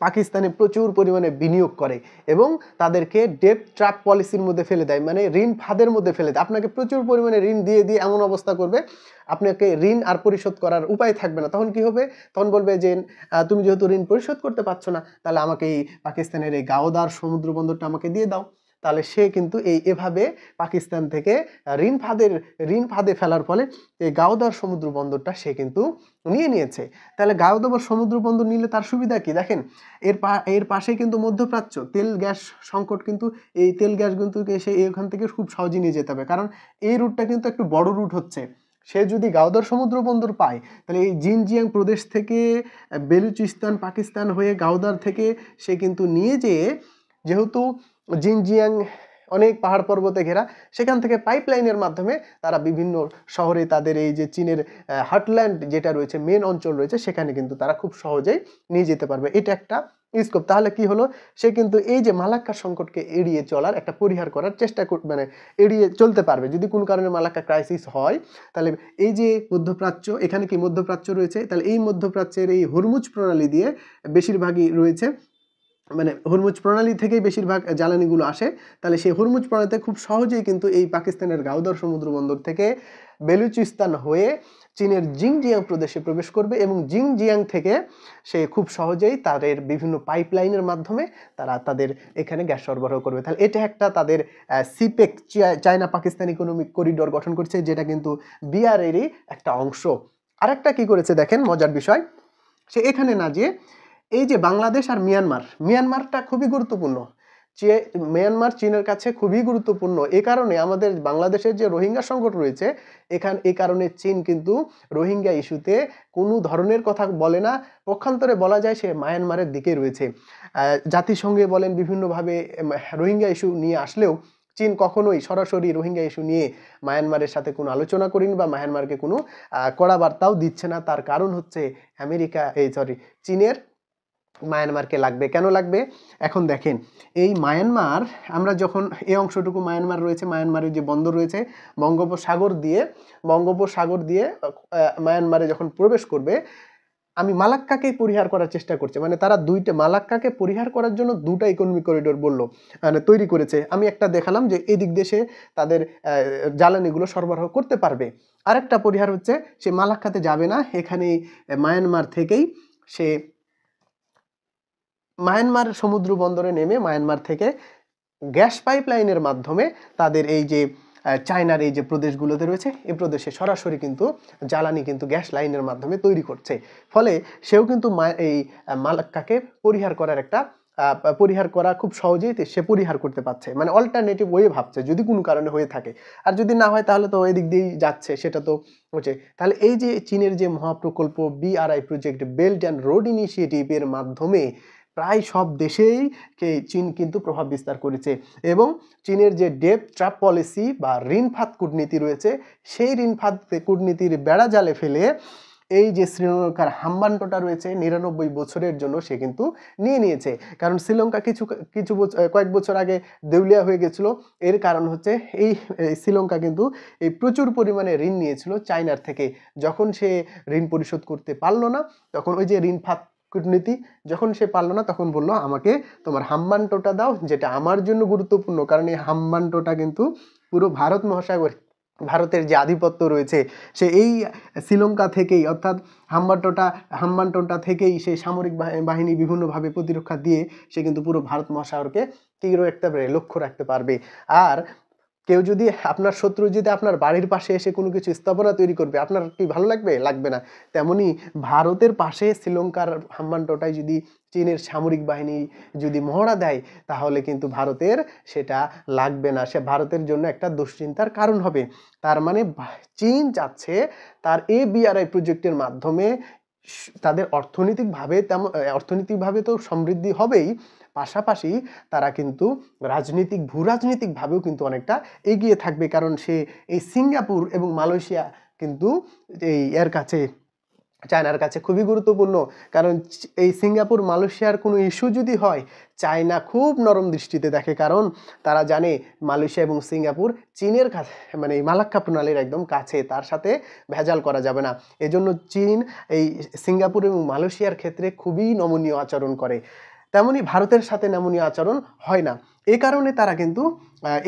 পাকিস্তানে প্রচুর পরিমাণে বিনিয়োগ করে এবং তাদেরকে ডেট ট্র্যাপ পলিসির মধ্যে ফেলে দেয়, মানে ঋণ ফাঁদের মধ্যে ফেলে দেয়। আপনাকে প্রচুর পরিমাণে ঋণ দিয়ে দিয়ে এমন অবস্থা করবে আপনাকে ঋণ আর পরিশোধ করার উপায় থাকবে না। তখন কি হবে? তখন বলবে যে তুমি যেহেতু ঋণ পরিশোধ করতে পারছো না, তাহলে আমাকে এই পাকিস্তানের এই গাওদার সমুদ্র বন্দরটা আমাকে দিয়ে দাও। তাহলে সে কিন্তু এভাবে পাকিস্তান থেকে ঋণ ফাঁদে ফেলার ফলে এই গাওদার সমুদ্র বন্দরটা সে কিন্তু নিয়ে নিয়েছে। তাহলে গাওদার সমুদ্র বন্দর নিলে তার সুবিধা কি দেখেন, এর পাশে কিন্তু মধ্যপ্রাচ্য তেল গ্যাস সংকট, কিন্তু এই তেল গ্যাস কিন্তু সে এখান থেকে খুব সহজে নিয়ে যেতে হবে, কারণ এই রুটটা কিন্তু একটু বড় রুট হচ্ছে। সে যদি গাওদার সমুদ্র বন্দর পায়, তাহলে এই জিনজিয়াং প্রদেশ থেকে বেলুচিস্তান পাকিস্তান হয়ে গাওদার থেকে সে কিন্তু নিয়ে যেয়ে, যেহেতু জিনজিয়াং অনেক পাহাড় পর্বতে ঘেরা, সেখান থেকে পাইপলাইনের মাধ্যমে তারা বিভিন্ন শহরে তাদের এই যে চীনের হার্টল্যান্ড যেটা রয়েছে, মেন অঞ্চল রয়েছে, সেখানে কিন্তু তারা খুব সহজেই নিয়ে যেতে পারবে। এটা একটা স্কোপ। তাহলে কি হলো, সে কিন্তু এই যে মালাক্কা সংকটকে এড়িয়ে চলার একটা পরিহার করার চেষ্টা মানে এড়িয়ে চলতে পারবে। যদি কোনো কারণে মালাক্কা ক্রাইসিস হয়, তাহলে এই যে মধ্যপ্রাচ্য, এখানে কি মধ্যপ্রাচ্য রয়েছে, তাহলে এই মধ্যপ্রাচ্যের এই হরমুজ প্রণালী দিয়ে বেশিরভাগই রয়েছে, মানে হরমুজ প্রণালী থেকেই বেশিরভাগ জ্বালানিগুলো আসে। তাহলে সেই হরমুজ প্রণালীতে খুব সহজেই কিন্তু এই পাকিস্তানের গাওদার সমুদ্র বন্দর থেকে বেলুচিস্তান হয়ে চীনের জিনজিয়াং প্রদেশে প্রবেশ করবে এবং জিনজিয়াং থেকে সে খুব সহজেই তাদের বিভিন্ন পাইপলাইনের মাধ্যমে তারা তাদের এখানে গ্যাস সরবরাহ করবে। তাহলে এটা একটা তাদের সিপেক, চায়না পাকিস্তান ইকোনমিক করিডোর গঠন করছে, যেটা কিন্তু বিআরএরই একটা অংশ। আরেকটা কি করেছে দেখেন, মজার বিষয়, সে এখানে না যে এই যে বাংলাদেশ আর মিয়ানমারটা খুবই গুরুত্বপূর্ণ। মিয়ানমার চীনের কাছে খুবই গুরুত্বপূর্ণ। এ কারণে আমাদের বাংলাদেশের যে রোহিঙ্গা সংকট রয়েছে, এই কারণে চীন কিন্তু রোহিঙ্গা ইস্যুতে কোনো ধরনের কথা বলে না, পক্ষান্তরে বলা যায় সে মায়ানমারের দিকে রয়েছে। জাতিসংঘে বলেন বিভিন্নভাবে রোহিঙ্গা ইস্যু নিয়ে আসলেও চীন কখনোই সরাসরি রোহিঙ্গা ইস্যু নিয়ে মায়ানমারের সাথে কোনো আলোচনা করেনি বা মায়ানমারকে কোনো কড়া বার্তাও দিচ্ছে না। তার কারণ হচ্ছে চীনের মায়ানমারকে লাগবে। কেন লাগবে? এখন দেখেন, এই মায়ানমার, আমরা যখন এই অংশটুকু মায়ানমার রয়েছে, মায়ানমারের যে বন্দর রয়েছে, বঙ্গোপসাগর দিয়ে মায়ানমারে যখন প্রবেশ করবে, আমি মালাক্কাকেই পরিহার করার চেষ্টা করছে, মানে তারা মালাক্কাকে পরিহার করার জন্য দুটা ইকোনমিক করিডোর মানে তৈরি করেছে। আমি একটা দেখালাম যে এই দিক দেশে তাদের জ্বালানিগুলো সরবরাহ করতে পারবে। আরেকটা পরিহার হচ্ছে সে মালাক্কাতে যাবে না, এখানেই মায়ানমার থেকেই সে মায়ানমার সমুদ্র বন্দরে নেমে মায়ানমার থেকে গ্যাস পাইপলাইনের মাধ্যমে তাদের এই যে চায়নার এই যে প্রদেশগুলোতে রয়েছে, এই প্রদেশে সরাসরি কিন্তু জ্বালানি কিন্তু গ্যাস লাইনের মাধ্যমে তৈরি করছে। ফলে সেও কিন্তু এই মালাক্কাকে পরিহার করা খুব সহজেই সে পরিহার করতে পারছে, মানে অল্টারনেটিভ ওয়ে ভাবছে যদি কোনো কারণে হয়ে থাকে। আর যদি না হয় তাহলে তো এদিক দিয়েই যাচ্ছে, সেটা তো হচ্ছে। তাহলে এই যে চীনের যে মহাপ্রকল্প BRI project, belt and road ইনিশিয়েটিভের মাধ্যমে প্রায় সব দেশেই চীন কিন্তু প্রভাব বিস্তার করেছে এবং চীনের যে ডেট ট্র্যাপ পলিসি বা ঋণফাঁদ কূটনীতি রয়েছে, সেই ঋণফাঁদ কূটনীতির বেড়া জালে ফেলে এই যে শ্রীলঙ্কার হাম্বানটোটা রয়েছে 99 বছরের জন্য সে কিন্তু নিয়ে নিয়েছে। কারণ শ্রীলঙ্কা কয়েক বছর আগে দেউলিয়া হয়ে গেছিল। এর কারণ হচ্ছে এই শ্রীলঙ্কা কিন্তু এই প্রচুর পরিমাণে ঋণ নিয়েছিল চায়নার থেকে। যখন সে ঋণ পরিশোধ করতে পারলো না, তখন ওই যে ঋণফাঁদ কূটনীতি, যখন সে পারলো না তখন বললো আমাকে তোমার হাম্বানটোটা দাও, যেটা আমার জন্য গুরুত্বপূর্ণ। কারণ এই হাম্বানটোটা কিন্তু পুরো ভারত মহাসাগর, ভারতের যে আধিপত্য রয়েছে, সে এই শ্রীলঙ্কা থেকেই, অর্থাৎ হাম্বানটোটা থেকেই সেই সামরিক বাহিনী বিভিন্নভাবে প্রতিরক্ষা দিয়ে সে কিন্তু পুরো ভারত মহাসাগরকে কি রাখতে পারবে, লক্ষ্য রাখতে পারবে। আর কেউ যদি, আপনার শত্রু যদি আপনার বাড়ির পাশে এসে কোনো কিছু স্থাপনা তৈরি করবে, আপনার কি ভালো লাগবে? লাগবে না। তেমনি ভারতের পাশে শ্রীলঙ্কার হাম্বানটোটায় যদি চীনের সামরিক বাহিনী যদি মহড়া দেয়, তাহলে কিন্তু ভারতের সেটা লাগবে না, সে ভারতের জন্য একটা দুশ্চিন্তার কারণ হবে। তার মানে চীন চাচ্ছে তার এই BRI প্রজেক্টের মাধ্যমে তাদের অর্থনৈতিকভাবে তো সমৃদ্ধি হবেই, পাশাপাশি তারা কিন্তু ভূরাজনৈতিকভাবেও কিন্তু অনেকটা এগিয়ে থাকবে। কারণ সে এই সিঙ্গাপুর এবং মালয়েশিয়া কিন্তু এর কাছে চায়নার কাছে খুবই গুরুত্বপূর্ণ। কারণ এই সিঙ্গাপুর মালয়েশিয়ার কোনো ইস্যু যদি হয়, চায়না খুব নরম দৃষ্টিতে দেখে, কারণ তারা জানে মালয়েশিয়া এবং সিঙ্গাপুর চীনের কাছে, মানে এই মালাক্কা প্রণালীর একদম কাছে, তার সাথে ভেজাল করা যাবে না। এজন্য চীন এই সিঙ্গাপুর এবং মালয়েশিয়ার ক্ষেত্রে খুবই নমনীয় আচরণ করে, তেমনি ভারতের সাথে নমনীয় আচরণ হয় না। এই কারণে তারা কিন্তু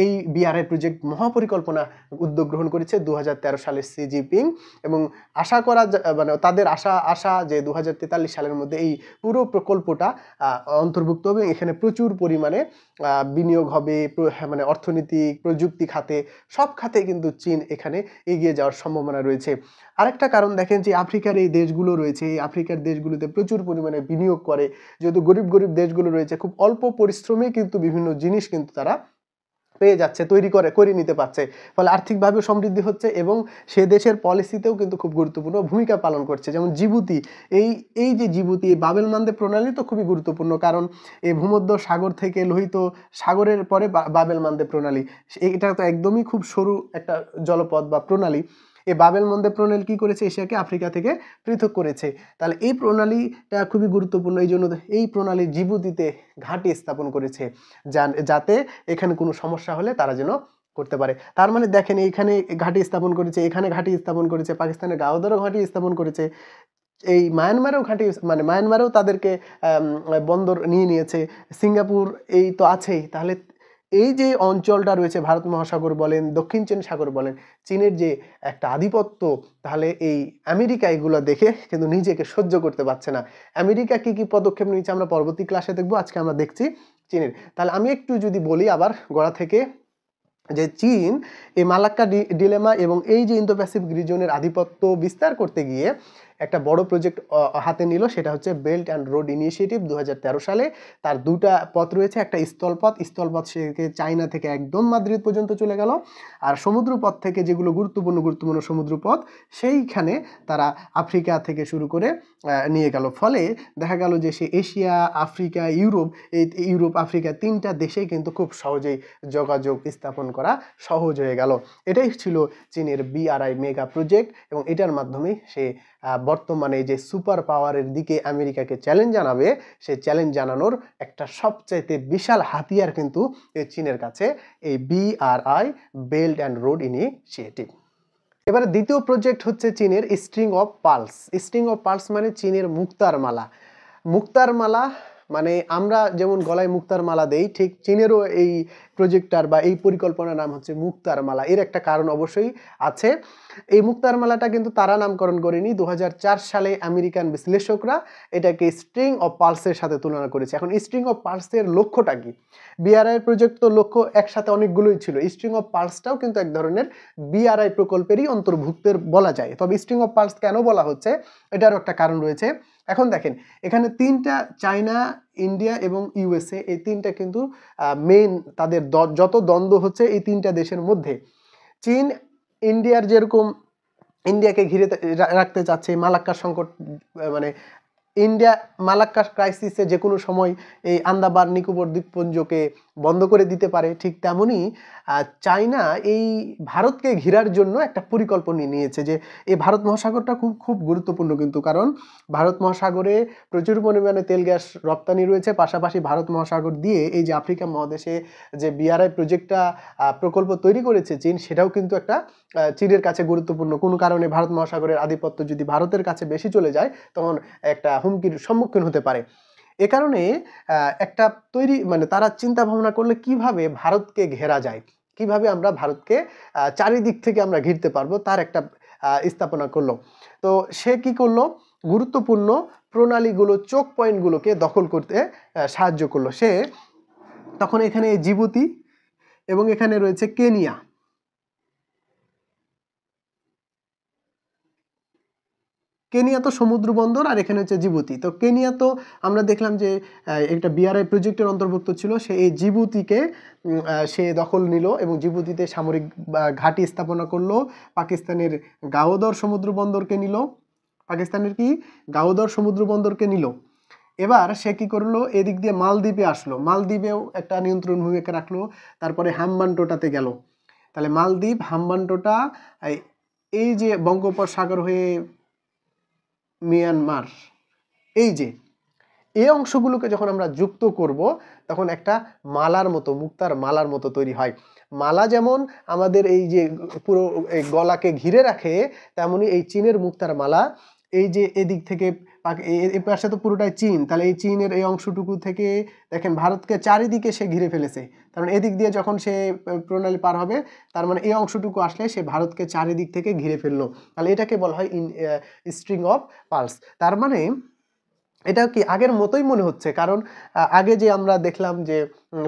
এই বিআরআই প্রজেক্ট মহাপরিকল্পনা উদ্যোগ গ্রহণ করেছে 2013 সালে শি জিনপিং, এবং আশা করা মানে তাদের আশা যে 2043 সালের মধ্যে এই পুরো প্রকল্পটা অন্তর্ভুক্ত হবে। এখানে প্রচুর পরিমাণে বিনিয়োগ হবে, মানে অর্থনৈতিক, প্রযুক্তি খাতে, সব খাতে কিন্তু চীন এখানে এগিয়ে যাওয়ার সম্ভাবনা রয়েছে। আরেকটা কারণ দেখেন যে আফ্রিকার এই দেশগুলো রয়েছে, এই আফ্রিকার দেশগুলোতে প্রচুর পরিমাণে বিনিয়োগ করে, যেহেতু গরিব গরিব দেশগুলো রয়েছে, খুব অল্প পরিশ্রমে কিন্তু বিভিন্ন জিনিস কিন্তু তারা পেয়ে যাচ্ছে, করে নিতে পারছে, ফলে আর্থিকভাবে সমৃদ্ধি হচ্ছে এবং সে দেশের পলিসিতেও কিন্তু খুব গুরুত্বপূর্ণ ভূমিকা পালন করছে। যেমন জিবুতি, এই যে জিবুতি, এই বাবেল মান্দেব প্রণালী তো খুবই গুরুত্বপূর্ণ, কারণ এই ভূমধ্য সাগর থেকে লোহিত সাগরের পরে বাবেল মান্দেব প্রণালী, এটা তো একদমই খুব সরু একটা জলপথ বা প্রণালী। এই বাবেল মান্দেব প্রণালী কি করেছে, এশিয়াকে আফ্রিকা থেকে পৃথক করেছে। তাহলে এই প্রণালীটা খুবই গুরুত্বপূর্ণ, এই জন্য এই প্রণালী জিবুতিতে ঘাঁটি স্থাপন করেছে, যাতে এখানে কোনো সমস্যা হলে তারা যেন করতে পারে। তার মানে দেখেন, এইখানে ঘাঁটি স্থাপন করেছে, এখানে ঘাঁটি স্থাপন করেছে, পাকিস্তানের গাওদরও ঘাঁটি স্থাপন করেছে, এই মায়ানমারেও ঘাঁটি, মানে মায়ানমারেও তাদেরকে বন্দর নিয়েছে, সিঙ্গাপুর এই তো আছেই। তাহলে এই যে অঞ্চলটা রয়েছে, ভারত মহাসাগর বলেন, দক্ষিণ চীন সাগর বলেন, চীনের যে একটা আধিপত্য, তাহলে এই আমেরিকা এগুলো দেখে কিন্তু নিজেকে সহ্য করতে পারছে না। আমেরিকা কি কি পদক্ষেপ নিয়েছে আমরা পরবর্তী ক্লাসে দেখবো, আজকে আমরা দেখছি চীনের। তাহলে আমি একটু যদি বলি আবার গোড়া থেকে, যে চীন এই মালাক্কা ডিলেমা এবং এই যে ইন্দো প্যাসিফিক রিজনের আধিপত্য বিস্তার করতে গিয়ে একটা বড় প্রজেক্ট হাতে নিল, সেটা হচ্ছে বেল্ট অ্যান্ড রোড ইনিশিয়েটিভ 2013 সালে। তার দুটা পথ রয়েছে, একটা স্থলপথ সে চায়না থেকে একদম মাদ্রিদ পর্যন্ত চলে গেল, আর সমুদ্রপথ থেকে যেগুলো গুরুত্বপূর্ণ সমুদ্রপথ, সেইখানে তারা আফ্রিকা থেকে শুরু করে নিয়ে গেল। ফলে দেখা গেল যে সে এশিয়া, আফ্রিকা, ইউরোপ আফ্রিকা তিনটা দেশে কিন্তু খুব সহজেই যোগাযোগ স্থাপন করা সহজ হয়ে গেল। এটাই ছিল চীনের বিআরআই মেগা প্রজেক্ট, এবং এটার মাধ্যমে সে বর্তমানে যে সুপার পাওয়ারের দিকে আমেরিকাকে চ্যালেঞ্জ জানাবে, সেই চ্যালেঞ্জ জানানোর একটা সবচাইতে বিশাল হাতিয়ার কিন্তু এই চীনের কাছে, এই BRI belt and road initiative. এবারে দ্বিতীয় প্রজেক্ট হচ্ছে চীনের স্ট্রিং অফ পার্লস মানে চীনের মুক্তার মালা। মানে আমরা যেমন গলায় মুক্তার মালা দেই, ঠিক চীনেরও এই প্রজেক্টটার বা এই পরিকল্পনার নাম হচ্ছে মুক্তার মালা। এর একটা কারণ অবশ্যই আছে। এই মুক্তার মালাটা কিন্তু তারা নামকরণ করেনি, 2004 সালে আমেরিকান বিশ্লেষকরা এটাকে স্ট্রিং অফ পার্লসের সাথে তুলনা করেছে। এখন স্ট্রিং অফ পার্লসের লক্ষ্যটা কি? বিআরআই প্রজেক্ট তো লক্ষ্য একসাথে অনেকগুলোই ছিল, স্ট্রিং অফ পার্লসটাও কিন্তু এক ধরনের বিআরআই প্রকল্পেরই অন্তর্ভুক্তের বলা যায়। তবে স্ট্রিং অফ পার্লস কেন বলা হচ্ছে, এটারও একটা কারণ রয়েছে। এখন দেখেন, এখানে তিনটা, চায়না, ইন্ডিয়া এবং ইউএসএ, এই তিনটা কিন্তু মেইন, তাদের যত দ্বন্দ্ব হচ্ছে এই তিনটা দেশের মধ্যে। চীন ইন্ডিয়ার যেরকম ইন্ডিয়াকে ঘিরে রাখতে চাচ্ছে, মালাক্কা সংকট, মানে ইন্ডিয়া মালাক্কা ক্রাইসিসে যে কোনো সময় এই আন্দামান নিকোবর দ্বীপপুঞ্জকে বন্ধ করে দিতে পারে, ঠিক তেমনই চায়না এই ভারতকে ঘেরার জন্য একটা পরিকল্পনা নিয়েছে। যে এই ভারত মহাসাগরটা খুব গুরুত্বপূর্ণ কিন্তু, কারণ ভারত মহাসাগরে প্রচুর পরিমাণে তেল গ্যাস রপ্তানি রয়েছে, পাশাপাশি ভারত মহাসাগর দিয়ে এই যে আফ্রিকা মহাদেশে যে বিআরআই প্রকল্প তৈরি করেছে চীন, সেটাও কিন্তু একটা চীনের কাছে গুরুত্বপূর্ণ। কোনো কারণে ভারত মহাসাগরের আধিপত্য যদি ভারতের কাছে বেশি চলে যায়, তখন একটা হুমকির সম্মুখীন হতে পারে। এ কারণে একটা মানে তারা চিন্তা ভাবনা করলে কিভাবে ভারতকে ঘেরা যায়, কিভাবে আমরা ভারতকে চারিদিক থেকে আমরা ঘিরতে পারবো, তার একটা স্থাপনা করলো। তো সে কি করলো, গুরুত্বপূর্ণ প্রণালীগুলো, চোক পয়েন্টগুলোকে দখল করতে সাহায্য করলো। সে তখন এখানে জিবুতি এবং এখানে রয়েছে কেনিয়া, কেনিয়া তো সমুদ্র বন্দর, আর এখানে হচ্ছে জিবুতি। তো কেনিয়া তো আমরা দেখলাম যে একটা বিআরআই প্রজেক্টের অন্তর্ভুক্ত ছিল, সে এই জিবুতিকে সে দখল নিল এবং জিবুতিতে সামরিক ঘাঁটি স্থাপনা করলো। পাকিস্তানের গাওদর সমুদ্র বন্দরকে নিল, গাওদর সমুদ্র বন্দরকে নিল। এবার সে কি করলো, এদিক দিয়ে মালদ্বীপে আসলো, মালদ্বীপেও একটা নিয়ন্ত্রণ ভূমিকা রাখলো। তারপরে হাম্বানটোটাতে গেল। তাহলে মালদ্বীপ, হাম্বানটোটা, এই যে বঙ্গোপসাগর হয়ে মিয়ানমার, এই যে এই অংশগুলোকে যখন আমরা যুক্ত করব তখন একটা মালার মতো, মুক্তার মালার মতো তৈরি হয়। মালা যেমন আমাদের এই যে পুরো এই গলাকে ঘিরে রাখে, তেমনি এই চীনের মুক্তার মালা এই যে এদিক থেকে এই পাশে তো পুরোটাই চীন, তাহলে এই চীনের এই অংশটুকু থেকে দেখেন ভারতকে চারিদিকে সে ঘিরে ফেলেছে। তার মানে এদিক দিয়ে যখন সে প্রণালী পার হবে, তার মানে এই অংশটুকু আসলে সে ভারতকে চারিদিক থেকে ঘিরে ফেললো, তাহলে এটাকে বলা হয় স্ট্রিং অফ পার্লস। তার মানে এটা কি আগের মতোই মনে হচ্ছে, কারণ আগে যে আমরা দেখলাম যে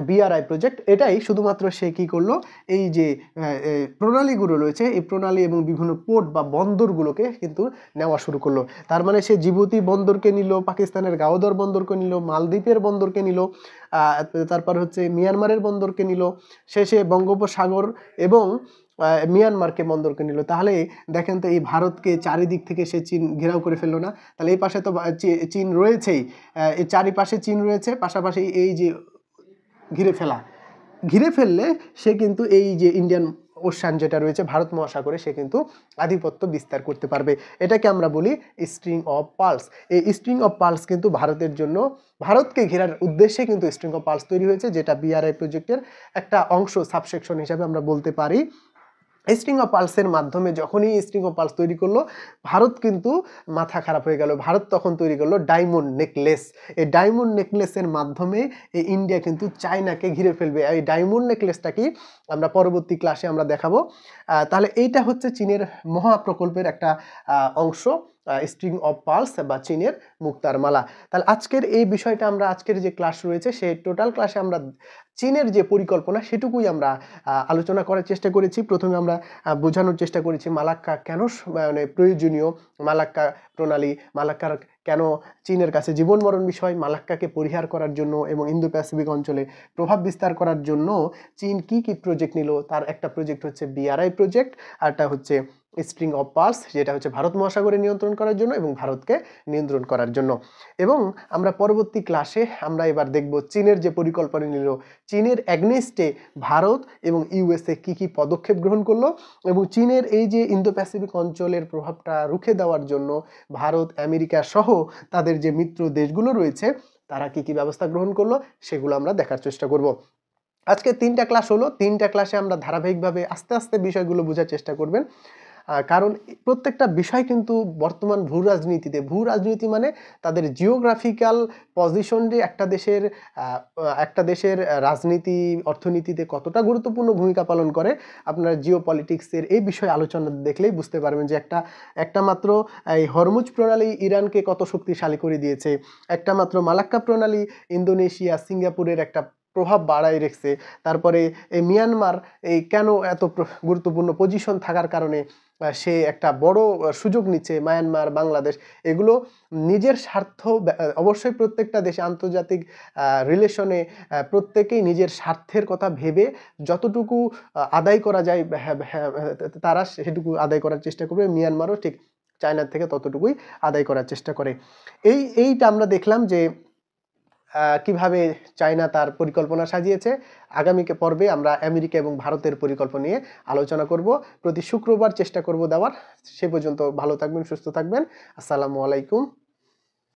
বিআরআই প্রজেক্ট, এটাই শুধুমাত্র সে কি করলো, এই যে প্রণালীগুলো রয়েছে এই প্রণালী এবং বিভিন্ন পোর্ট বা বন্দরগুলোকে কিন্তু নেওয়া শুরু করলো। তার মানে সে জিবুতি বন্দরকে নিল, পাকিস্তানের গাওদর বন্দরকে নিল, মালদ্বীপের বন্দরকে নিল, তারপর হচ্ছে মিয়ানমারের বন্দরকে নিল, শেষে বঙ্গোপসাগর এবং মিয়ানমারকে বন্দরকে নিল। তাহলে দেখেন তো এই ভারতকে চারিদিক থেকে সে চীন ঘেরাও করে ফেললো না? তাহলে এই পাশে তো চীন রয়েছেই, এই চারিপাশে চীন রয়েছে, পাশাপাশি এই যে ঘিরে ফেললে সে কিন্তু এই যে ইন্ডিয়ান ওশান যেটা রয়েছে ভারত মহাসাগরে, সে কিন্তু আধিপত্য বিস্তার করতে পারবে। এটাকে আমরা বলি স্ট্রিং অফ পার্লস। এই স্ট্রিং অফ পার্লস কিন্তু ভারতের জন্য, ভারতকে ঘেরার উদ্দেশ্যে কিন্তু স্ট্রিং অফ পার্লস তৈরি হয়েছে, যেটা বিআরআই প্রজেক্টের একটা অংশ, সাবসেকশন হিসাবে আমরা বলতে পারি। স্ট্রিং অফ পার্লসের মাধ্যমে যখনই স্ট্রিং অফ পার্লস তৈরি করলো, ভারত কিন্তু মাথা খারাপ হয়ে গেল। ভারত তখন তৈরি করলো ডায়মন্ড নেকলেস। এই ডায়মন্ড নেকলেসের মাধ্যমে এই ইন্ডিয়া কিন্তু চায়নাকে ঘিরে ফেলবে। এই ডায়মন্ড নেকলেসটা কি আমরা পরবর্তী ক্লাসে আমরা দেখাবো। তাহলে এইটা হচ্ছে চীনের মহাপ্রকল্পের একটা অংশ, স্ট্রিং অফ পার্লস বা চীনের মুক্তার মালা। তাহলে আজকের এই বিষয়টা আমরা, আজকের যে ক্লাস রয়েছে সেই টোটাল ক্লাসে আমরা চীনের যে পরিকল্পনা সেটুকুই আমরা আলোচনা করার চেষ্টা করেছি। প্রথমে আমরা বোঝানোর চেষ্টা করেছি মালাক্কা কেন মানে প্রয়োজনীয়, মালাক্কা প্রণালী, মালাক্কার কেন চীনের কাছে জীবন মরণ বিষয়, মালাক্কাকে পরিহার করার জন্য এবং ইন্দো প্যাসিফিক অঞ্চলে প্রভাব বিস্তার করার জন্য চীন কি কি প্রজেক্ট নিল। তার একটা প্রজেক্ট হচ্ছে বিআরআই প্রজেক্ট, আরটা হচ্ছে স্ট্রিং অফ পার্লস, যেটা হচ্ছে ভারত মহাসাগরে নিয়ন্ত্রণ করার জন্য এবং ভারতকে নিয়ন্ত্রণ করার জন্য। এবং আমরা পরবর্তী ক্লাসে আমরা এবার দেখব চীনের যে পরিকল্পনা নিল, চীনের এগনেস্টে ভারত এবং ইউএসএ কি কি পদক্ষেপ গ্রহণ করলো, এবং চীনের এই যে ইন্দো প্যাসিফিক অঞ্চলের প্রভাবটা রুখে দেওয়ার জন্য ভারত, আমেরিকা সহ তাদের যে মিত্র দেশগুলো রয়েছে তারা কি কি ব্যবস্থা গ্রহণ করলো, সেগুলো আমরা দেখার চেষ্টা করব। আজকে 3টা ক্লাস হলো, 3টা ক্লাসে আমরা ধারাবাহিকভাবে আস্তে আস্তে বিষয়গুলো বোঝার চেষ্টা করবেন, কারণ প্রত্যেকটা বিষয় কিন্তু বর্তমান ভূ রাজনীতি মানে তাদের জিওগ্রাফিক্যাল পজিশন যে একটা দেশের রাজনীতি অর্থনীতিতে কতটা গুরুত্বপূর্ণ ভূমিকা পালন করে, আপনারা জিও পলিটিক্সের এই বিষয়ে আলোচনা দেখলেই বুঝতে পারবেন যে একটা মাত্র এই হরমুজ প্রণালী ইরানকে কত শক্তিশালী করে দিয়েছে, একটা মাত্র মালাক্কা প্রণালী ইন্দোনেশিয়া, সিঙ্গাপুরের একটা প্রভাব বাড়ায় রেখেছে, তারপরে এই মিয়ানমার এই কেন এত গুরুত্বপূর্ণ পজিশন থাকার কারণে সে একটা বড় সুযোগ নিচ্ছে, মায়ানমার, বাংলাদেশ, এগুলো নিজের স্বার্থ, অবশ্যই প্রত্যেকটা দেশে আন্তর্জাতিক রিলেশনে প্রত্যেকেই নিজের স্বার্থের কথা ভেবে যতটুকু আদায় করা যায় তারা সেটুকু আদায় করার চেষ্টা করবে। মিয়ানমারও ঠিক চায়নার থেকে ততটুকুই আদায় করার চেষ্টা করে। এইটা আমরা দেখলাম যে কিভাবে চায়না তার পরিকল্পনা সাজিয়েছে। আগামী পর্বে আমরা আমেরিকা এবং ভারতের পরিকল্পনা নিয়ে আলোচনা করব। প্রতি শুক্রবার চেষ্টা করব দেওয়ার। সে পর্যন্ত ভালো থাকবেন, সুস্থ থাকবেন। আসসালামু আলাইকুম।